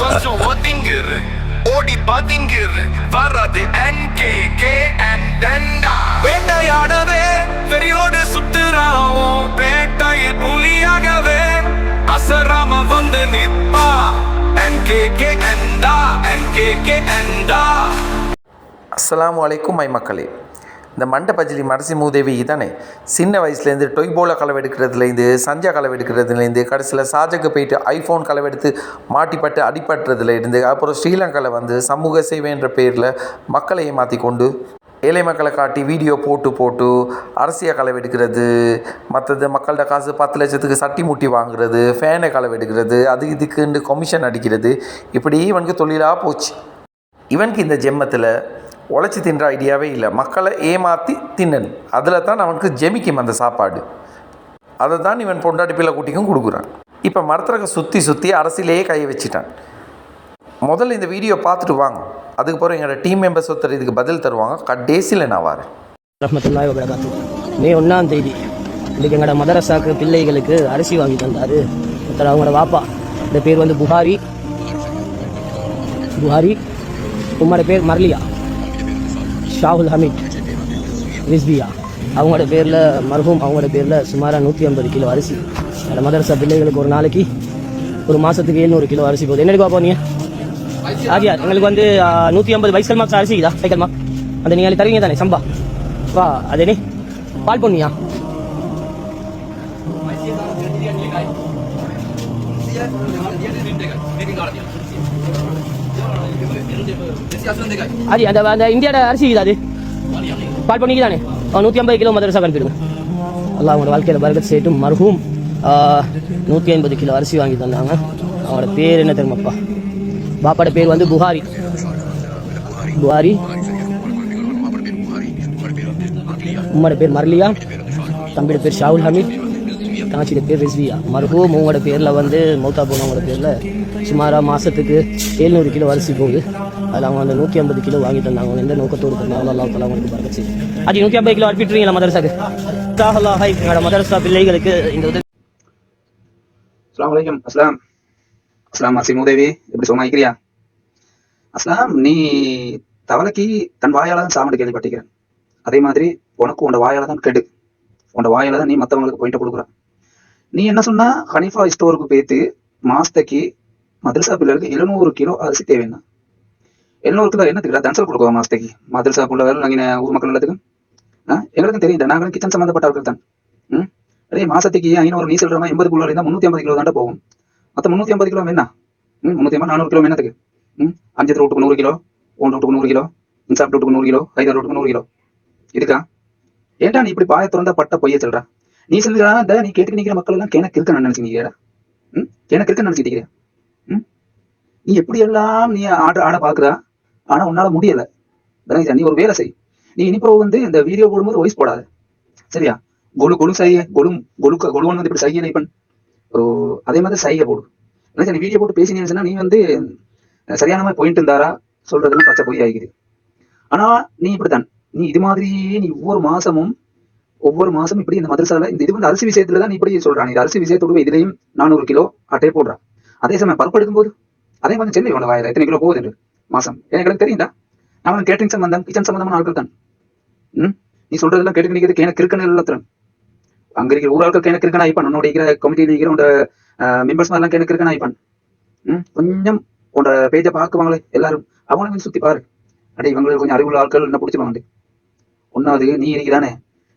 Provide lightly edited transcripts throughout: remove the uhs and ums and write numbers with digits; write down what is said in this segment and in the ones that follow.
கொஞ்சம் ஒதுங்கிரு ஓடி பதுங்கிரு வர்றது NKK and வேட்டையாடவே பெரியோடு சுத்துறாவும் வேட்டையில் புலியாகவே அசராம வந்து நிற்பா NKK and அஸ்ஸலாமு அலைக்கும் மை மக்களே. இந்த மண்டை பஜ்லி மரசி மூதேவி தானே சின்ன வயசுலேருந்து டொய்போல களவெடுக்கிறதுலேருந்து சஞ்சா களவெடுக்கிறதுலேருந்து கடைசியில் சாஜக்கு போயிட்டு ஐஃபோன் களவெடுத்து மாட்டிப்பட்டு அடிபட்டுறதுலேருந்து அப்புறம் ஸ்ரீலங்காவில் வந்து சமூக சேவை என்ற பேரில் மக்களை ஏமாற்றி கொண்டு ஏழை மக்களை காட்டி வீடியோ போட்டு அரசியல் களவெடுக்கிறது, மற்றது மக்கள்கிட்ட காசு 10 லட்சத்துக்கு சட்டி முட்டி வாங்குறது, ஃபேனை களவெடுக்கிறது, அது இதுக்குன்னு கமிஷன் அடிக்கிறது, இப்படி இவனுக்கு தொழிலாக போச்சு. இவனுக்கு இந்த ஜென்மத்தில் உழைச்சி தின்ற ஐடியாவே இல்லை. மக்களை ஏமாற்றி தின்னன், அதில் தான் அவனுக்கு ஜெமிக்கும் அந்த சாப்பாடு. அதை தான் இவன் பொண்டாட்டி பிள்ளை குட்டிக்கும் கொடுக்குறான். இப்போ மரத்திறக்க சுற்றி அரசியலையே கையை வச்சிட்டான். முதல்ல இந்த வீடியோ பார்த்துட்டு வாங்க, அதுக்கப்புறம் எங்களோட டீம் மெம்பர்ஸ் ஒருத்தர் இதுக்கு பதில் தருவாங்க. கடைசியில் நான் வரேன். ரஹ்மத்துல்லாஹி வ பரகாத்துஹு. மே 1ஆம் தேதி இன்றைக்கி எங்களோட மதரசாக்கு பிள்ளைகளுக்கு அரிசி வாங்கி தந்தார் ஒருத்தர். அவங்களோட வாப்பா, இந்த பேர் வந்து புகாரி. உம்மோட பேர் மர்லியா ஷாஹுல் ஹமீத் ரிஸ்பியா. அவங்களோட பேரில் மர்ஹூம் அவங்களோட பேரில் சுமாராக 150 கிலோ அரிசி அந்த மதரசா பிள்ளைகளுக்கு ஒரு நாளைக்கு ஒரு மாதத்துக்கு 700 கிலோ அரிசி போகுது. என்னென்னு பார்ப்போம் நீங்கள் ஆகியா? எங்களுக்கு வந்து 150 வைசல் மார்க்ஸ் அரிசி இதா சைக்கிள் மார்க் அந்த நீங்கள் தருவீங்க தானே சம்பா வா அதே பால் பொண்ணியா அது அந்த அந்த இந்தியாவோட அரிசி இது, அது பால் பண்ணிக்கு தானே 150 கிலோ மதரசா அனுப்பிடுங்க. அல்லாஹ் அவங்களோட வாழ்க்கையில் பரக்கத் செய்யட்டும். மர்ஹூம் 150 கிலோ அரிசி வாங்கி தந்தாங்க. அவங்களோட பேர் என்ன தெரியுமாப்பா? பாப்பாவோட பேர் வந்து புகாரி. உம்மோட பேர் மர்லியா, தம்பியோட பேர் ஷாவுல் ஹமீத், காட்சியோட பேர் ரிஸ்வியா. மர்ஹூம் உங்களோட பேரில் வந்து மௌத்தா போனவங்களோட பேரில் சுமாராக மாதத்துக்கு 700 கிலோ அரிசி போகுது. அதில் அவங்க அந்த 150 கிலோ வாங்கி தந்தாங்க. எந்த நோக்கத்தோடு தந்தாங்க அல்லாஹ் தஆலா அவங்களுக்கு பரக்கத் செய்யும். அது 150 கிலோ அனுப்பிட்டுறீங்களா மதரசாக்கு? எங்களோட மதரசா பிள்ளைகளுக்கு இந்த உதவி. அஸ்ஸலாமு அலைக்கும். அஸ்லாம் மரசி மூதேவி, எப்படி சும்மா இருக்கிறியா? அஸ்லாம், நீ தவளைக்கு தன் வாயால தான் சாமண்டு கேள்விப்பட்டிருக்கிறேன். அதே மாதிரி உனக்கு உன்னோட வாயால தான் கெடு. உன்னோட வாயால தான் நீ மற்றவங்களுக்கு பாயிண்ட் கொடுக்குற. நீ என்ன சொன்னா, ஹனீஃபா ஸ்டோருக்கு போய்த்து மாஸ்தைக்கு மதரசா பிள்ளைகளுக்கு 700 கிலோ அரிசி தேவைன்னா 700 கிலோ என்னத்துக்கு தன்சல் கொடுக்குவோம் மாஸ்தைக்கு? மதரசா பிள்ளைகள் நாங்கள் ஊர் மக்கள் எல்லாத்துக்கும் எங்களுக்கும் தெரியும். நாங்களும் கிச்சன் சம்மந்தப்பட்டவர்கள் தான். அதே மாசத்துக்கு 500 நீ சொல்ற 80 கிலோ இருந்தால் 350 கிலோ தாண்டா போகும். மற்ற 350 கிலோ என்ன? 350 400 கிலோ என்னத்துக்கு? 5 ரூட்டுக்கு 100 கிலோ, 1 ரூட்டுக்கு 100 கிலோ, இன்சாப் ரூட்டுக்கு 100 கிலோ, 5 ரூட்டுக்கு 100 கிலோ இருக்கா? ஏன்டா நீ இப்படி பாய திறந்தா பட்ட பொய்ய சொல்றா? நீ சொல்றா நீ கேட்டு நிக்கிற மக்கள் எல்லாம் எனக்கு இருக்க நினைச்சுக்கிறா? எனக்கு இருக்க நினைச்சிட்டு நீ எப்படி எல்லாம் நீ ஆட பாக்குறா, ஆனா உன்னால முடியல. நீ ஒரு வேலை செய். நீ இனிப்போ வந்து இந்த வீடியோ போடும்போது வாய்ஸ் போடாது, சரியா? கொலு செய்ய கொலுன்னு வந்து இப்படி செய்ய இப்ப ஒரு அதே மாதிரி செய்ய போடு. நீ வீடியோ போட்டு பேசினீங்கன்னா நீ வந்து சரியான மாதிரி போயிட்டு இருந்தாரா சொல்றதெல்லாம் பச்சை பொய் ஆகிக்குது. ஆனா நீ இப்படித்தான், நீ இது மாதிரி நீ ஒவ்வொரு மாசமும் இப்படி இந்த மதரசால இந்த இது வந்து அரிசி விஷயத்துலதான் நீ இப்படி சொல்றான். இந்த அரிசி விஷயத்தோடு இதுலயும் 400 கிலோ அட்டையை போடுறான். அதே சமயம் பருப்பு எடுக்கும் போது அதே மாதிரி செல்வி உன வாயில எத்தனை கிலோ போகுது மாசம் எனக்கு தெரியும்டா. நான் கேட்டரிங் சம்பந்தம் கிச்சன் சம்பந்தமான ஆட்கள் தான். நீ சொல்றதெல்லாம் கேட்டு நிக்கிறது எனக்கு இருக்குன்னு எல்லாத்திரம் அங்க இருக்கிற ஊராட்களுக்கு எனக்கு இருக்கணும் ஆயிப்பான். உன்னோட இருக்கிற கமிட்டியில் இருக்கிற உன்னோட மெம்பர்ஸ் மாதிரிலாம் எனக்கு இருக்கணும் ஆயிப்பான். கொஞ்சம் உன்னோட பேஜை பார்க்குவாங்களே எல்லாரும், அவங்களும் சுத்தி பாரு. அடே இவங்களுக்கு கொஞ்சம் அறிவுள்ள ஆட்கள் என்ன பிடிச்சிருவாங்க. ஒன்னாவது நீ இருக்கிறானே,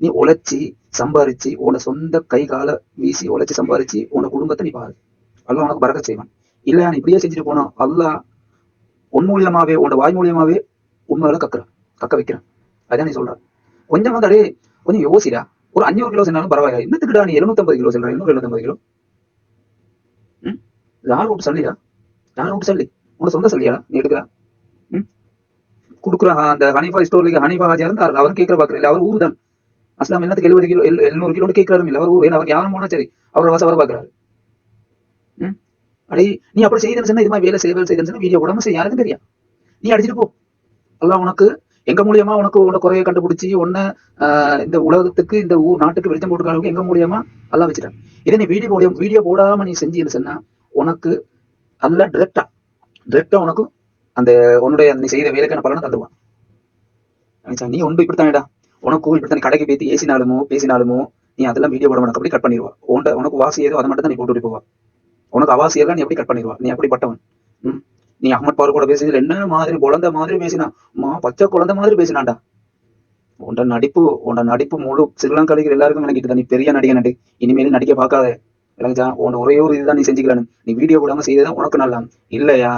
நீ உழைச்சி சம்பாரிச்சு உன சொந்த கை கால வீசி உழைச்சி சம்பாரிச்சு உன குடும்பத்தை நீ பாரு. அல்லாஹ் உனக்கு பரக்கத் செய்வான். இல்ல நீ இப்படியே செஞ்சுட்டு போனோம், அல்லாஹ் உன் மூலியமாவே உன்னோட வாய் மூலியமாவே உண்மையில கக்க வைக்கிறான். அதான் நீ சொல்ற. கொஞ்சம் வந்து அடே கொஞ்சம் யோசிடா. ஒரு 500 கிலோ சொன்னாலும் பரவாயில்ல. என்னத்துக்குடா நீ 750 கிலோ சொல்ற? 750 கிலோ யார் விட்டு சொல்லியா? யார் விட்டு சொல்லி உன சொந்த சொல்லியா நீ எடுக்கிறா? கொடுக்குற அந்த ஹனீஃபா ஸ்டோர்ல ஹனீஃபா ஹாஜியா இருந்தார். அவர் கேட்கிற பாக்குற இல்ல, அவர் ஊர் தான். அஸ்லாம் என்னத்துக்கு 70 கிலோ 700 கிலோ கேட்கறாரு இல்ல, அவர் ஊர். அவர் யாரும் போனா சரி அவர் வாசம் வர பாக்குறாரு. அடே நீ அப்படி செய்தேன்னு சொன்னா, இது மாதிரி வேலை செய்தேன்னு சொன்னா வீடியோ உடம்பு செய்ய யாருக்கும் தெரியும். நீ அடிச்சுட்டு போ. அல்லாஹ் உனக்கு எங்க மூலியமா உனக்கு குறைய கண்டுபிடிச்சி உன்ன இந்த உலகத்துக்கு இந்த ஊர் நாட்டுக்கு வெளிச்சம் போட்டுக்காரங்க எங்க மூலியமா அல்லாஹ் வச்சுட்டான். இதே நீ வீடியோ போடாம நீ செஞ்சீன்னு சொன்னா உனக்கு அல்ல டிரெக்டா டிரெக்டா உனக்கு அந்த உன்னுடைய நீ செய்த வேலைக்கான பலனை தந்துடுவான். நீ ஒன்று இப்படித்தானேடா, உனக்கும் இப்படித்தான் கடைக்கு பேசி பேசினாலுமோ நீ அதெல்லாம் வீடியோ போட உனக்கு அப்படி கட் பண்ணிடுவா. உனக்கு வாசி ஏதோ அதை மட்டும் தான் நீ போட்டு போவா. உனக்கு அவாசியெல்லாம் நீ எப்படி கட் பண்ணிடுவா. நீ அப்படிப்பட்டவன். நீ அஹ்மத் பாரு கூட பேசினது என்ன மாதிரி குழந்தை மாதிரி பேசினா, பச்சை குழந்தை மாதிரி பேசினான்டா. உண்ட நடிப்பு முழு ஸ்ரீலங்காலிகள் எல்லாருக்கும் விளங்கிட்டு நீ பெரிய நடிகை நடி. இனிமேலும் நடிக்க பார்க்காத விளங்குச்சா. உன் ஒரே ஒரு இதுதான் நீ செஞ்சுக்கலான்னு. நீ வீடியோ போடாம செய்யதான் உனக்கு நல்லா இல்லையா.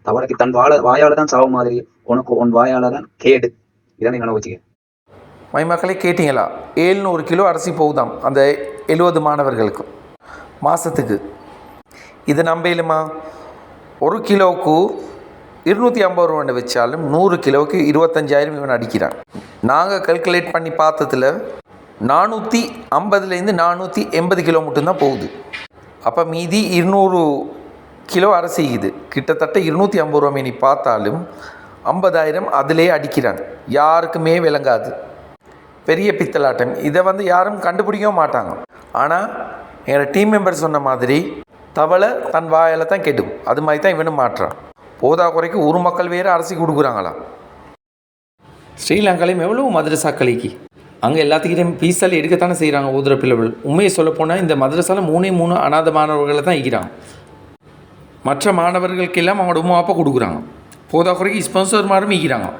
தவளைக்கு தன் வாயால தான் சாவு மாதிரி உனக்கு உன் வாயால தான் கேடு. இதான் நீ நினைவு வச்சுக்க. மைமக்களே கேட்டிங்களா? 700 கிலோ அரிசி போகுதாம் அந்த 70 மாணவர்களுக்கு மாதத்துக்கு. இது நம்பையிலுமா? 1 கிலோவுக்கு 250 ரூபான்னு வச்சாலும் 100 கிலோவுக்கு 25,000 இவன் அடிக்கிறான். நாங்கள் கல்குலேட் பண்ணி பார்த்ததில் 450லேருந்து 480 கிலோ மட்டும்தான் போகுது. அப்போ மீதி 200 கிலோ அரிசி இது கிட்டத்தட்ட 250 ரூபா நீ பார்த்தாலும் 50,000 அதிலே அடிக்கிறான். யாருக்குமே விளங்காது. பெரிய பித்தலாட்டம். இதை யாரும் கண்டுபிடிக்கவும் மாட்டாங்க. ஆனால் என்னோட டீம் மெம்பர் சொன்ன மாதிரி தவளை தன் வாயால் தான் கெடும். அது மாதிரி தான் இவனும் மாற்றான். போதா குறைக்கு ஒரு மக்கள் வேறு அரிசி கொடுக்குறாங்களாம். ஸ்ரீலங்காலையும் எவ்வளோ மதரசாக்களிக்கு அங்கே எல்லாத்துக்கிட்டையும் பீஸால் எடுக்கத்தானே செய்கிறாங்க ஓதுற பிள்ளைகள். உண்மையை சொல்லப்போனால் இந்த மதரசாவில் 3 அநாத மாணவர்களை தான் இருக்கிறாங்க. மற்ற மாணவர்களுக்கெல்லாம் அவங்களோட உமா அப்பா கொடுக்குறாங்க. போதா குறைக்கு ஸ்பான்சர் மாதிரியும் இருக்கிறாங்க.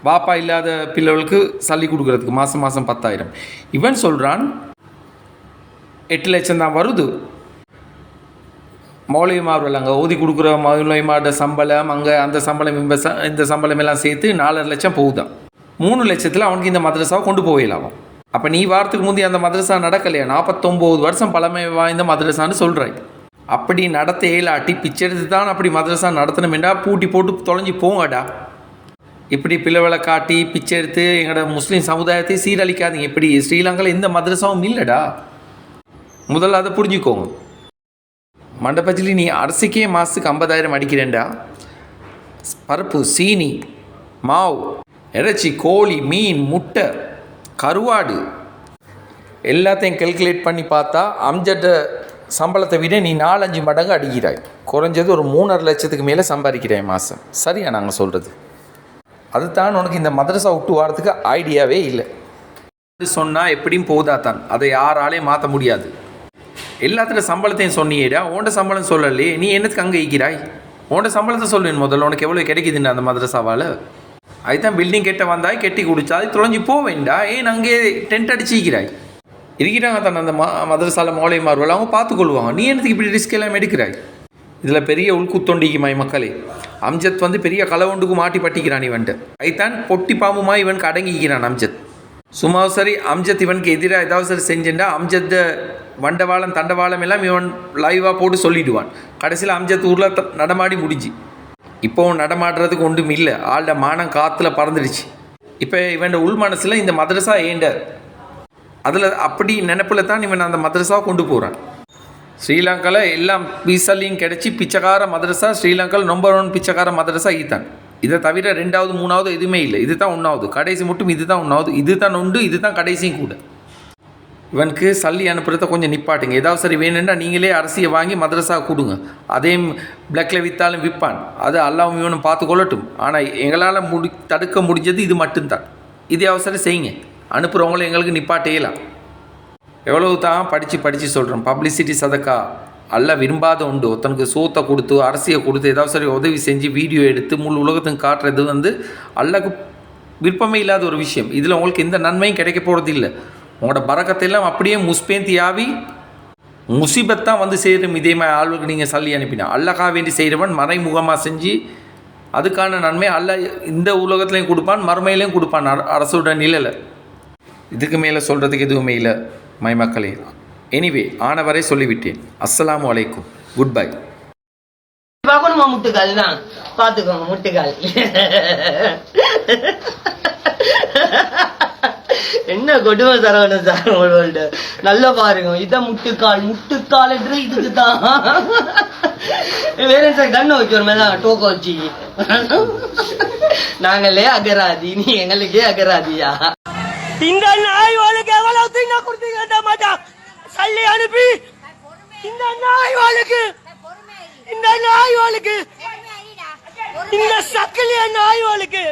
வாப்பா இல்லாத பிள்ளைகளுக்கு சல்லி கொடுக்குறதுக்கு மாதம் 10,000. இவன் சொல்கிறான் 8 லட்சம் தான் வருது. மௌலவிமார்கள் அங்கே ஓதி கொடுக்குற மௌலவிமாரோட சம்பளம், அங்கே அந்த சம்பளம் இந்த சம்பளம் எல்லாம் சேர்த்து 4.5 லட்சம் போகுதான். 3 லட்சத்தில் அவனுக்கு இந்த மதரசாவை கொண்டு போயிடலாம். அப்போ நீ வாரத்துக்கு முந்தைய அந்த மதரசா நடக்கலையா? 49 வருஷம் பழமை வாய்ந்த மதரசான்னு சொல்கிறாய். அப்படி நடத்த இயலாட்டி பிச்சை எடுத்து தான் அப்படி மதரசா நடத்தணுமெண்டா பூட்டி போட்டு தொலைஞ்சி போங்கடா. இப்படி பிள்ளைகளை காட்டி பிச்சை எடுத்து எங்களோட முஸ்லீம் சமுதாயத்தை சீரழிக்காதீங்க. இப்படி ஸ்ரீலங்காவில் எந்த மதரசாவும் இல்லைடா. முதல்ல அதை புரிஞ்சுக்கோங்க. மண்டபத்தில் நீ அரிசிக்கே மாதத்துக்கு 50,000 அடிக்கிறேன்டா. பருப்பு, சீனி, மாவு, இறைச்சி, கோழி, மீன், முட்டை, கருவாடு எல்லாத்தையும் கல்குலேட் பண்ணி பார்த்தா அம்ஜட்ட சம்பளத்தை விட நீ 4-5 மடங்கு அடிக்கிறாய். குறைஞ்சது ஒரு 3.5 லட்சத்துக்கு மேலே சம்பாதிக்கிறாய் மாதம். சரியா நாங்கள் சொல்கிறது? அதுதான் உனக்கு இந்த மதரசா விட்டு வாரத்துக்கு ஐடியாவே இல்லை. சொன்னால் எப்படியும் போதாதான். அதை யாராலையும் மாற்ற முடியாது. எல்லாத்துல சம்பளத்தையும் சொன்னியேடா. உன்ட சம்பளம் சொல்லலையே, நீ என்னத்துக்கு அங்கே ஈக்கிறாய்? உன்ட சம்பளத்தை சொல்லுவேன் முதல்ல. உனக்கு எவ்வளோ கிடைக்குதுன்னு அந்த மதரசாவால். அதுதான் பில்டிங் கெட்ட வந்தாய், கெட்டி குடிச்சா அது தொலைஞ்சி போவேண்டா. ஏன் அங்கே டென்ட் அடிச்சிக்கிறாய்? இருக்கிறாங்க தானே அந்த மதரசால மௌலவிமார்கள், அவங்க பார்த்துக்கொள்வாங்க. நீ என்னத்துக்கு இப்படி ரிஸ்க் எல்லாம் எடுக்கிறாய்? இதில் பெரிய உள்குத்தொண்டிக்குமாய் மக்களே. அம்ஜத் பெரிய களவுண்டுக்கு மாட்டி பட்டிக்கிறான் இவன்ட்டு. அதுதான் பொட்டி பாம்புமா இவனுக்கு அடங்கிக்கிறான் அம்ஜத். சும்மா சரி அம்ஜத் இவனுக்கு எதிராக ஏதாவது சரி செஞ்சுட்டா அம்ஜத் வண்டவாளம் தண்டவாளம் எல்லாம் இவன் லைவாக போட்டு சொல்லிடுவான். கடைசியில் அம்ஜத் ஊரில் நடமாடி முடிஞ்சு. இப்போவும் நடமாடுறதுக்கு ஒன்றும் இல்லை. ஆள்ட மானம் காற்றுல பறந்துடுச்சு. இப்போ இவன் உள் மனசில் இந்த மதரசா ஏண்ட அதில் அப்படி நினைப்பில் தான் இவன் அந்த மதரசாவை கொண்டு போகிறான். ஸ்ரீலங்காவில் எல்லாம் பீசல்லையும் கிடச்சி பிச்சைக்கார மதரசா ஸ்ரீலங்காவில் நம்பர் 1 பிச்சைக்கார மதரசா இதுதான். இதை தவிர 2வது 3வது எதுவுமே இல்லை. இது தான் 1வது, கடைசி மட்டும் இது தான் 1வது. இது தான் உண்டு, இது தான் கடைசியும் கூட. இவனுக்கு சல்லி அனுப்புறத கொஞ்சம் நிப்பாட்டுங்க. ஏதாவது சரி வேணும்னா நீங்களே அரிசியை வாங்கி மதரசா கொடுங்க. அதே பிளாக்கில் விற்றாலும் விற்பான். அது அல்லாவும் இவனும் பார்த்து கொள்ளட்டும். ஆனால் எங்களால் தடுக்க முடிஞ்சது இது மட்டும்தான். இதே அவசரம் செய்யுங்க. அனுப்புகிறவங்களும் எங்களுக்கு நிப்பாட்டையலாம். எவ்வளவு தான் படித்து சொல்கிறோம். பப்ளிசிட்டி சதக்கா அல்ல விரும்பாத உண்டு. ஒருத்தனுக்கு சோத்தை கொடுத்து அரிசியை கொடுத்து ஏதாவது சரி உதவி செஞ்சு வீடியோ எடுத்து முழு உலகத்துக்கு காட்டுறது அல்லக்கு விருப்பமே இல்லாத ஒரு விஷயம். இதில் உங்களுக்கு எந்த நன்மையும் கிடைக்க போகிறது இல்லை. உங்களோட பறக்கத்தையெல்லாம் அப்படியே முஸ்பேந்தி ஆவி முசிபத்தான் சேரும். இதே மாதிரி ஆளுக்கு நீங்கள் சல்லி அனுப்பினா அல்லக்கா வேண்டி செய்கிறவன் மறைமுகமாக செஞ்சு அதுக்கான நன்மை அல்ல இந்த உலகத்துலையும் கொடுப்பான், மறுமையிலையும் கொடுப்பான் அரசோட நிலையில். இதுக்கு மேலே சொல்கிறதுக்கு எதுவுமே இல்லை மை மக்களே. எனிவே ஆனவரை சொல்லிவிட்டேன். அஸ்ஸலாமு அலைக்கும். Good bye. பார்க்கணுமா முட்டுக்கால் தான் பார்த்துக்கோங்க. முட்டுக்கால் என்ன கொடுமை தரவன சார் உங்கள்ட்ட. நல்லா பாருங்க. இதான் முட்டுக்கால். முட்டுக்கால் என்று இதுக்கு தான் வேற சார் கண்ணை வச்சு ஒரு மேல டோக்க வச்சு நாங்களே அகராதி, நீ எங்களுக்கே அகராதியா? இந்த நாய்வாளுக்கு எவ்வளவு திங்க கொடுத்தீங்க மாட்டா சல்லி அனுப்பி. இந்த நாய்வாளுக்கு இந்த சக்கிலிய நாய்களுக்கு